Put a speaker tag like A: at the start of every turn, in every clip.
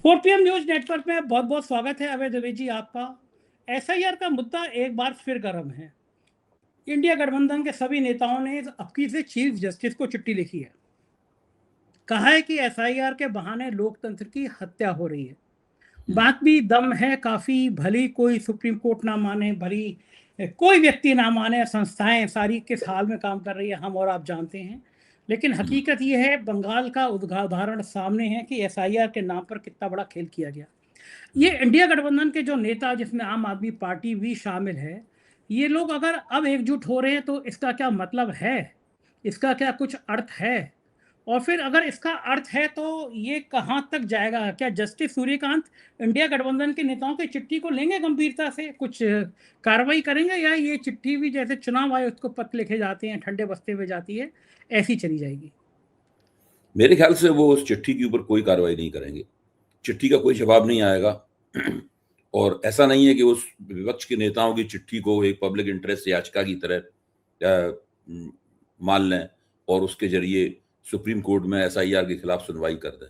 A: 4 PM news network में बहुत बहुत स्वागत है अभय द्विवेदी जी आपका। एसआईआर का मुद्दा एक बार फिर गर्म है। इंडिया गठबंधन के सभी नेताओं ने अब की से चीफ जस्टिस को चिट्ठी लिखी है। कहा है कि एसआईआर के बहाने लोकतंत्र की हत्या हो रही है। बात भी दम है काफी, भली कोई सुप्रीम कोर्ट ना माने, भली कोई व्यक्ति ना माने, संस्थाएं सारी किस हाल में काम कर रही है हम और आप जानते हैं। लेकिन हकीकत यह है, बंगाल का उदाहरण सामने है कि एसआईआर के नाम पर कितना बड़ा खेल किया गया। ये इंडिया गठबंधन के जो नेता, जिसमें आम आदमी पार्टी भी शामिल है, ये लोग अगर अब एकजुट हो रहे हैं तो इसका क्या मतलब है, इसका क्या कुछ अर्थ है? और फिर अगर इसका अर्थ है तो ये कहां तक जाएगा? क्या जस्टिस सूर्यकांत इंडिया गठबंधन के नेताओं की चिट्ठी को लेंगे गंभीरता से, कुछ कार्रवाई करेंगे, या ये चिट्ठी भी जैसे चुनाव आयोग को पत्र लिखे जाते हैं ठंडे बस्ते में जाती है, ऐसी चली जाएगी?
B: मेरे ख्याल से वो उस चिट्ठी के ऊपर कोई कार्रवाई नहीं करेंगे। चिट्ठी का कोई जवाब नहीं आएगा। और ऐसा नहीं है कि उस विपक्ष के नेताओं की चिट्ठी को एक पब्लिक इंटरेस्ट याचिका की तरह मान लें और उसके जरिए सुप्रीम कोर्ट में एसआईआर के खिलाफ सुनवाई कर दें।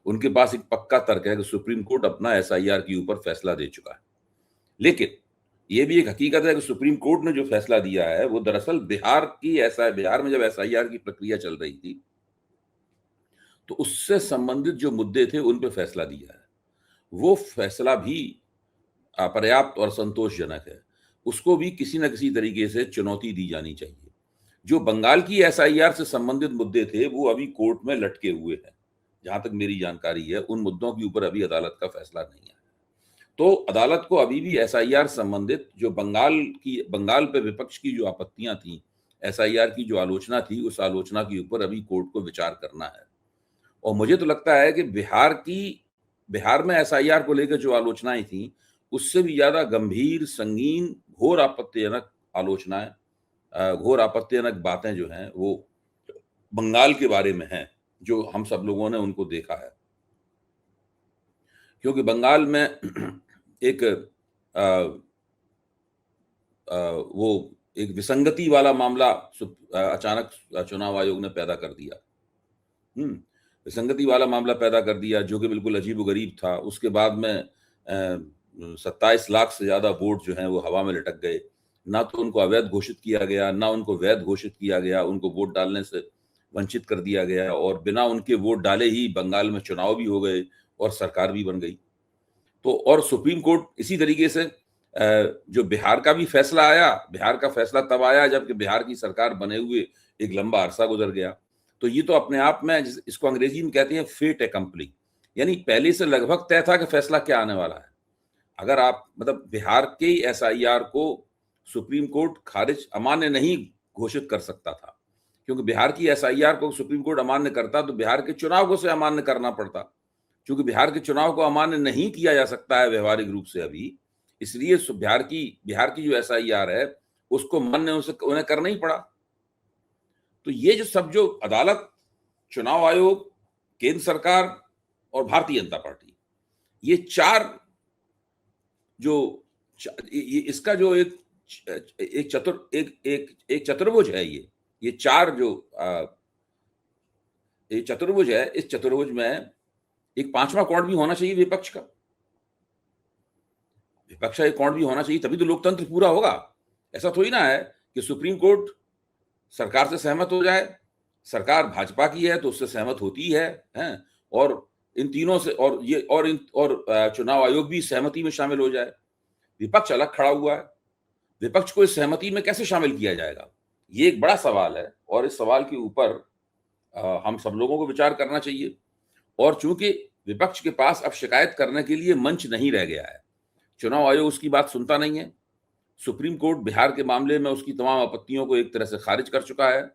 B: उनके पास एक पक्का तर्क है कि सुप्रीम कोर्ट अपना एसआईआर के ऊपर फैसला दे चुका है। लेकिन ये भी एक हकीकत है कि सुप्रीम कोर्ट ने जो फैसला दिया है वो दरअसल बिहार में जब एसआईआर की प्रक्रिया चल रही थी तो उससे संबंधित जो मुद्दे थे उन पे फैसला दिया है। वो फैसला भी अपर्याप्त और संतोषजनक है। उसको भी किसी न किसी तरीके से चुनौती दी जानी चाहिए। जो बंगाल की एसआईआर से संबंधित मुद्दे थे वो अभी कोर्ट में लटके हुए हैं। जहां तक मेरी जानकारी है उन मुद्दों के ऊपर अभी अदालत का फैसला नहीं है। तो अदालत को अभी भी एसआईआर संबंधित जो बंगाल पे विपक्ष की जो आपत्तियां थी, एसआईआर की जो आलोचना थी, उस आलोचना के ऊपर अभी कोर्ट को विचार करना है। और मुझे तो लगता है कि बिहार में एसआईआर को लेकर जो आलोचनाएं थी उससे भी ज्यादा गंभीर, संगीन, घोर आपत्तिजनक आलोचनाएं, घोर आपत्तिजनक बातें जो हैं वो बंगाल के बारे में हैं, जो हम सब लोगों ने उनको देखा है। क्योंकि बंगाल में एक वो एक विसंगति वाला मामला अचानक चुनाव आयोग ने पैदा कर दिया। विसंगति वाला मामला पैदा कर दिया जो कि बिल्कुल अजीबोगरीब था। उसके बाद में 27 लाख से ज्यादा वोट जो हैं वो हवा में लटक गए। ना तो उनको अवैध घोषित किया गया, ना उनको वैध घोषित किया गया। उनको वोट डालने से वंचित कर दिया गया और बिना उनके वोट डाले ही बंगाल में चुनाव भी हो गए और सरकार भी बन गई। तो और सुप्रीम कोर्ट इसी तरीके से जो बिहार का भी फैसला आया, बिहार का फैसला तब आया जबकि बिहार की सरकार बने हुए एक लंबा अरसा गुजर गया। तो ये तो अपने आप में, इसको अंग्रेजी में कहते हैं फेट एकम्पली, यानी पहले से लगभग तय था कि फैसला क्या आने वाला है। अगर आप मतलब बिहार के एसआईआर को सुप्रीम कोर्ट अमान्य नहीं घोषित कर सकता था, क्योंकि बिहार की एसआईआर को सुप्रीम कोर्ट अमान्य करता तो बिहार के चुनाव को से अमान्य करना पड़ता। क्योंकि बिहार के चुनाव को अमान्य नहीं किया जा सकता है व्यवहारिक रूप से अभी, इसलिए बिहार की जो एसआईआर है उसको मान्य उन्हें करना ही पड़ा। तो ये जो अदालत, चुनाव आयोग, केंद्र सरकार और भारतीय जनता पार्टी, ये चार इसका जो एक चतुर्भुज है, ये चार जो ये चतुर्भुज है, इस चतुर्भुज में एक पांचवा कोण भी होना चाहिए विपक्ष का एक कोण भी होना चाहिए, तभी तो लोकतंत्र पूरा होगा। ऐसा थोड़ी ना है कि सुप्रीम कोर्ट सरकार से सहमत हो जाए, सरकार भाजपा की है तो उससे सहमत होती है, और इन तीनों से और चुनाव आयोग भी सहमति में शामिल हो जाए। विपक्ष अलग खड़ा हुआ है। विपक्ष को इस सहमति में कैसे शामिल किया जाएगा, ये एक बड़ा सवाल है और इस सवाल के ऊपर हम सब लोगों को विचार करना चाहिए। और चूंकि विपक्ष के पास अब शिकायत करने के लिए मंच नहीं रह गया है, चुनाव आयोग उसकी बात सुनता नहीं है। सुप्रीम कोर्ट बिहार के मामले में उसकी तमाम आपत्तियों को एक तरह से खारिज कर चुका है।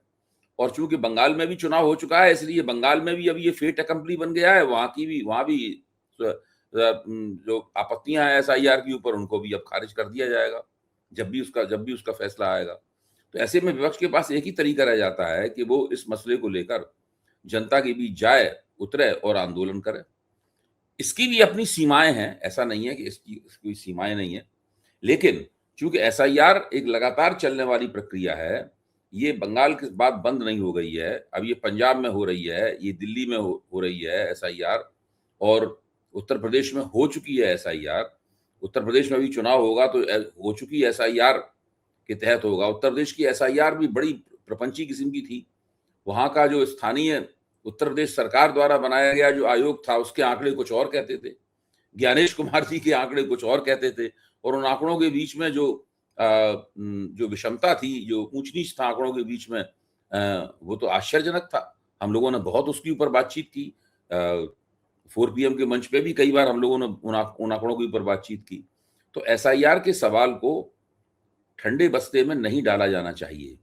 B: और चूंकि बंगाल में भी चुनाव हो चुका है, इसलिए बंगाल में भी अब ये फेट एकम्पली बन गया है। वहां भी जो आपत्तियां हैं एसआईआर के ऊपर, उनको भी अब खारिज कर दिया जाएगा जब भी उसका फैसला आएगा। तो ऐसे में विपक्ष के पास एक ही तरीका रह जाता है कि वो इस मसले को लेकर जनता के बीच जाए, उतरे और आंदोलन करे। इसकी भी अपनी सीमाएं हैं, ऐसा नहीं है कि इसकी कोई सीमाएं नहीं है। लेकिन चूंकि एसआईआर एक लगातार चलने वाली प्रक्रिया है, ये बंगाल के बाद बंद नहीं हो गई है, अब ये पंजाब में हो रही है, ये दिल्ली में हो रही है एसआईआर, और उत्तर प्रदेश में हो चुकी है एसआईआर, उत्तर प्रदेश में भी चुनाव होगा तो हो चुकी एसआईआर के तहत होगा। उत्तर प्रदेश की एसआईआर भी बड़ी प्रपंची किस्म की थी। वहां का जो स्थानीय उत्तर प्रदेश सरकार द्वारा बनाया गया जो आयोग था, उसके आंकड़े कुछ और कहते थे, ज्ञानेश कुमार जी के आंकड़े कुछ और कहते थे, और उन आंकड़ों के बीच में जो विषमता थी, जो ऊंच नीच था आंकड़ों के बीच में, वो तो आश्चर्यजनक था। हम लोगों ने बहुत उसके ऊपर बातचीत की। 4 PM के मंच पे भी कई बार हम लोगों ने उन आंकड़ों के ऊपर बातचीत की। तो एसआईआर के सवाल को ठंडे बस्ते में नहीं डाला जाना चाहिए।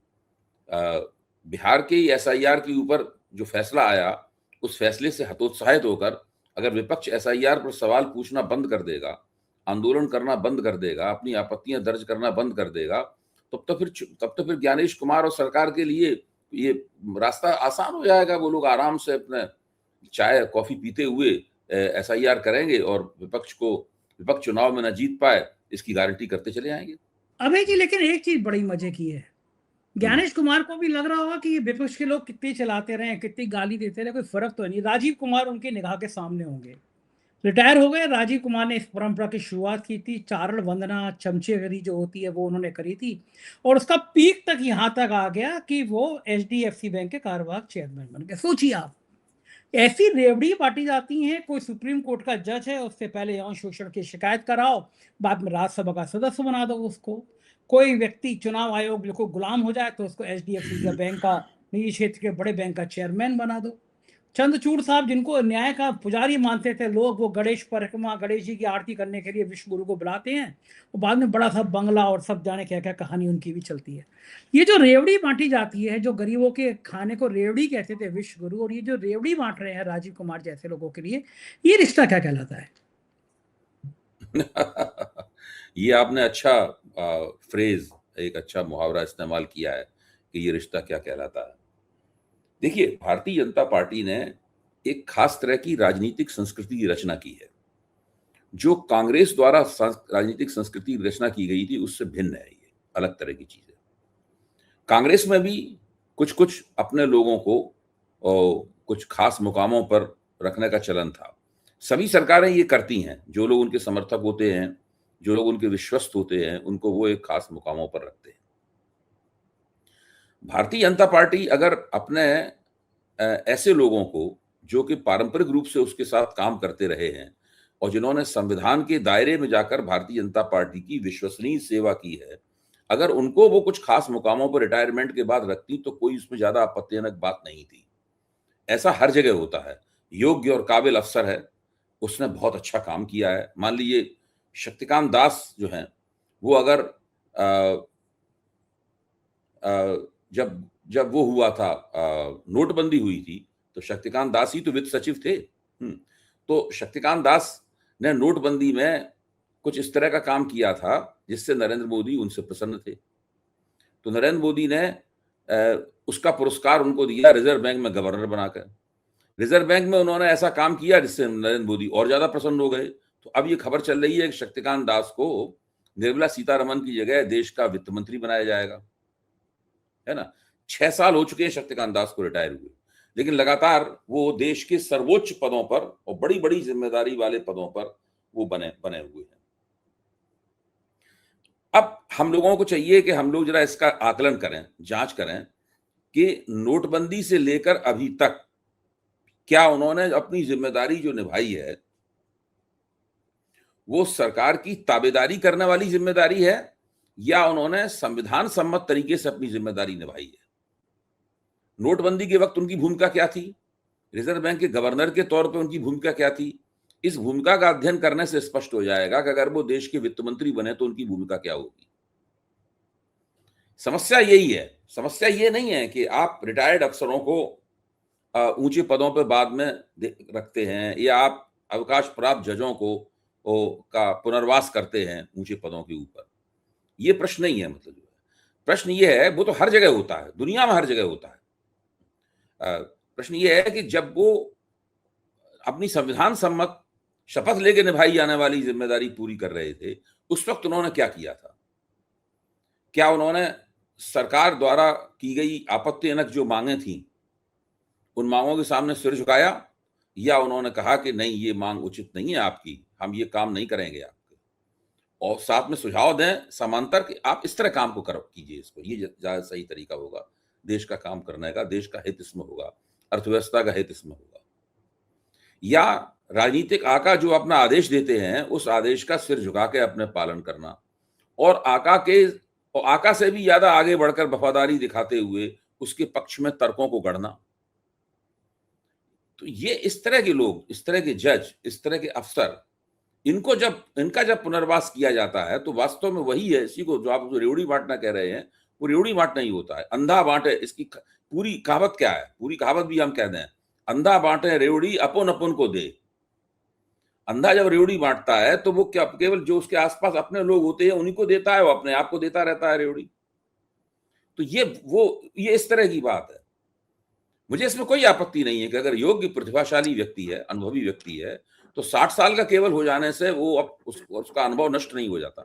B: बिहार के एसआईआर के ऊपर जो फैसला आया, उस फैसले से हतोत्साहित होकर अगर विपक्ष एसआईआर पर सवाल पूछना बंद कर देगा, आंदोलन करना बंद कर देगा, अपनी आपत्तियां दर्ज करना बंद कर देगा, तब तो फिर ज्ञानेश कुमार और सरकार के लिए ये रास्ता आसान हो जाएगा। वो लोग आराम से अपने चाय कॉफी पीते हुए एसआईआर करेंगे और विपक्ष चुनाव में न जीत पाए, इसकी गारंटी करते चले जाएंगे।
A: अभय जी, लेकिन एक चीज बड़ी मजे की है, ज्ञानेश कुमार को भी लग रहा होगा कि ये विपक्ष के लोग कितने चलाते रहे, कितनी गाली देते रहे, कोई फर्क तो नहीं। राजीव कुमार उनकी निगाह के सामने होंगे, रिटायर हो गए। राजीव कुमार ने इस परंपरा की शुरुआत की थी। चारण वंदना, चमचेगिरी जो होती है वो उन्होंने करी थी, और उसका पीक तक यहां तक आ गया कि वो HDFC बैंक के कार्यवाहक चेयरमैन बन गए। सोचिए आप, ऐसी रेवड़ी बांटी जाती हैं। कोई सुप्रीम कोर्ट का जज है, उससे पहले यौन शोषण की शिकायत कराओ, बाद में राज्यसभा का सदस्य बना दो उसको। कोई व्यक्ति चुनाव आयोग को गुलाम हो जाए तो उसको HDFC का बैंक का, निजी क्षेत्र के बड़े बैंक का चेयरमैन बना दो। चंद्रचूड़ साहब, जिनको न्याय का पुजारी मानते थे लोग, वो गणेश परिक्रमा, गणेश जी की आरती करने के लिए विश्व गुरु को बुलाते हैं, और बाद में बड़ा सा बंगला और सब जाने क्या क्या कहानी उनकी भी चलती है। ये जो रेवड़ी बांटी जाती है, जो गरीबों के खाने को रेवड़ी कहते थे विश्व गुरु, और ये जो रेवड़ी बांट रहे हैं राजीव कुमार जैसे लोगों के लिए, ये रिश्ता क्या कहलाता है?
B: ये आपने अच्छा फ्रेज, एक अच्छा मुहावरा इस्तेमाल किया है कि ये रिश्ता क्या कहलाता है। देखिए, भारतीय जनता पार्टी ने एक खास तरह की राजनीतिक संस्कृति की रचना की है। जो कांग्रेस द्वारा राजनीतिक संस्कृति की रचना की गई थी, उससे भिन्न है। ये अलग तरह की चीज है। कांग्रेस में भी कुछ कुछ अपने लोगों को कुछ खास मुकामों पर रखने का चलन था। सभी सरकारें ये करती हैं। जो लोग उनके समर्थक होते हैं, जो लोग उनके विश्वस्त होते हैं, उनको वो एक खास मुकामों पर रखते हैं। भारतीय जनता पार्टी अगर अपने ऐसे लोगों को जो कि पारंपरिक रूप से उसके साथ काम करते रहे हैं और जिन्होंने संविधान के दायरे में जाकर भारतीय जनता पार्टी की विश्वसनीय सेवा की है, अगर उनको वो कुछ खास मुकामों पर रिटायरमेंट के बाद रखती तो कोई उसमें ज्यादा आपत्तिजनक बात नहीं थी। ऐसा हर जगह होता है। योग्य और काबिल अफसर है, उसने बहुत अच्छा काम किया है। मान लीजिए शक्तिकांत दास जो हैं, वो अगर जब वो हुआ था, नोटबंदी हुई थी, तो शक्तिकांत दास ही तो वित्त सचिव थे। तो शक्तिकांत दास ने नोटबंदी में कुछ इस तरह का काम किया था जिससे नरेंद्र मोदी उनसे प्रसन्न थे। तो नरेंद्र मोदी ने उसका पुरस्कार उनको दिया रिजर्व बैंक में गवर्नर बनाकर। रिजर्व बैंक में उन्होंने ऐसा काम किया जिससे नरेंद्र मोदी और ज्यादा प्रसन्न हो गए। तो अब ये खबर चल रही है कि शक्तिकांत दास को निर्मला सीतारमन की जगह देश का वित्त मंत्री बनाया जाएगा, है ना। 6 साल हो चुके हैं शक्तिकांत दास को रिटायर हुए, लेकिन लगातार वो देश के सर्वोच्च पदों पर और बड़ी बड़ी जिम्मेदारी वाले पदों पर वो बने हुए हैं। अब हम लोगों को चाहिए कि हम लोग जरा इसका आकलन करें, जांच करें कि नोटबंदी से लेकर अभी तक क्या उन्होंने अपनी जिम्मेदारी जो निभाई है वो सरकार की ताबेदारी करने वाली जिम्मेदारी है, या उन्होंने संविधान सम्मत तरीके से अपनी जिम्मेदारी निभाई है। नोटबंदी के वक्त उनकी भूमिका क्या थी, रिजर्व बैंक के गवर्नर के तौर पर उनकी भूमिका क्या थी, इस भूमिका का अध्ययन करने से स्पष्ट हो जाएगा कि अगर वो देश के वित्त मंत्री बने तो उनकी भूमिका क्या होगी। समस्या यही है। समस्या ये नहीं है कि आप रिटायर्ड अफसरों को ऊंचे पदों पर बाद में रखते हैं, या आप अवकाश प्राप्त जजों को का पुनर्वास करते हैं ऊंचे पदों के ऊपर। ये प्रश्न नहीं है। मतलब प्रश्न ये है, वो तो हर जगह होता है, दुनिया में हर जगह होता है। प्रश्न ये है कि जब वो अपनी संविधान सम्मत शपथ लेके निभाई जाने वाली जिम्मेदारी पूरी कर रहे थे, उस वक्त उन्होंने क्या किया था? क्या उन्होंने सरकार द्वारा की गई आपत्तिजनक जो मांगे थी, उन मांगों के सामने सिर झुकाया या उन्होंने कहा कि नहीं ये मांग उचित नहीं है आपकी, हम ये काम नहीं करेंगे आपके, और साथ में सुझाव दें समांतर कि आप इस तरह काम को कीजिए, इसको ये ज्यादा सही तरीका होगा देश का काम करने का, देश का हित इसमें होगा, अर्थव्यवस्था का हित इसमें होगा। या राजनीतिक आका जो अपना आदेश देते हैं उस आदेश का सिर झुका के अपने पालन करना, और आका से भी ज्यादा आगे बढ़कर वफादारी दिखाते हुए उसके पक्ष में तर्कों को गढ़ना। तो ये इस तरह के लोग, इस तरह के जज, इस तरह के अफसर, इनका जब पुनर्वास किया जाता है तो वास्तव में वही है, इसी को जो आप जो रेवड़ी बांटना कह रहे हैं वो रेवड़ी बांटना ही होता है, अंधा बांटे। इसकी पूरी कहावत क्या है, पूरी कहावत भी हम कह दें, अंधा बांटे रेवड़ी अपन अपन को दे। अंधा जब रेवड़ी बांटता है तो वो क्या केवल जो उसके आसपास अपने लोग होते हैं उन्हीं को देता है, वो अपने आप को देता रहता है रेवड़ी। तो ये इस तरह की बात है। मुझे इसमें कोई आपत्ति नहीं है कि अगर योग्य प्रतिभाशाली व्यक्ति है, अनुभवी व्यक्ति है, तो 60 साल का केवल हो जाने से वो अब उसका अनुभव नष्ट नहीं हो जाता।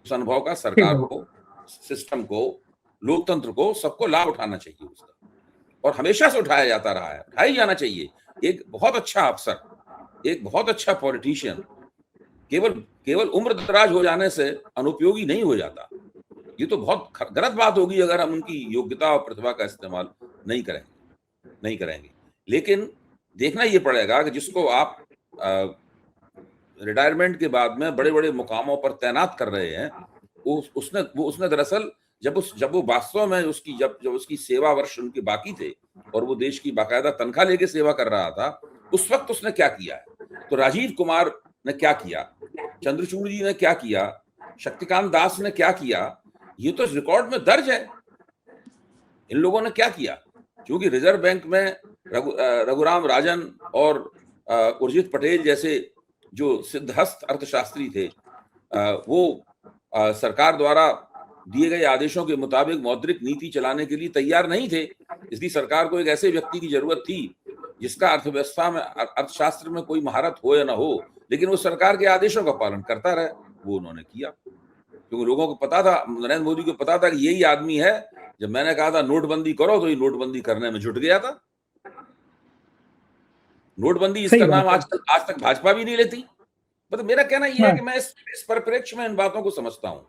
B: उस अनुभव का सरकार को, सिस्टम को, लोकतंत्र को, सबको लाभ उठाना चाहिए उसका, और हमेशा से उठाया जाता रहा है, उठाया जाना चाहिए। एक बहुत अच्छा अफसर, एक बहुत अच्छा पॉलिटिशियन केवल उम्र दराज हो जाने से अनुपयोगी नहीं हो जाता। ये तो बहुत गलत बात होगी अगर हम उनकी योग्यता और प्रतिभा का इस्तेमाल नहीं करेंगे। लेकिन देखना ये पड़ेगा कि जिसको आप रिटायरमेंट के बाद में बड़े-बड़े मुकामों पर तैनात कर रहे हैं, उसने दरअसल जब वो वास्तव में जब उसकी सेवा वर्ष उनके बाकी थे और वो देश की बाकायदा तनख्वाह लेके सेवा कर रहा था, उस वक्त उसने क्या किया है? तो राजीव कुमार ने क्या किया, चंद्रचूड़ जी ने क्या किया, शक्तिकांत दास ने क्या किया, ये तो रिकॉर्ड में दर्ज है। इन लोगों ने क्या किया? क्योंकि रिजर्व बैंक में रघुराम राजन और उर्जित पटेल जैसे जो सिद्धहस्त अर्थशास्त्री थे, वो सरकार द्वारा दिए गए आदेशों के मुताबिक मौद्रिक नीति चलाने के लिए तैयार नहीं थे। इसलिए सरकार को एक ऐसे व्यक्ति की जरूरत थी जिसका अर्थव्यवस्था में, अर्थशास्त्र में कोई महारत हो या ना हो, लेकिन वो सरकार के आदेशों का पालन करता रहे। वो उन्होंने किया, क्योंकि लोगों को पता था, नरेंद्र मोदी को पता था कि यही आदमी है। जब मैंने कहा था नोटबंदी करो तो ये नोटबंदी करने में जुट गया था। नोटबंदी इसका नाम आज तक भाजपा भी नहीं लेती। मतलब मेरा कहना यह है कि मैं इस परिप्रेक्ष्य में इन बातों को समझता हूं।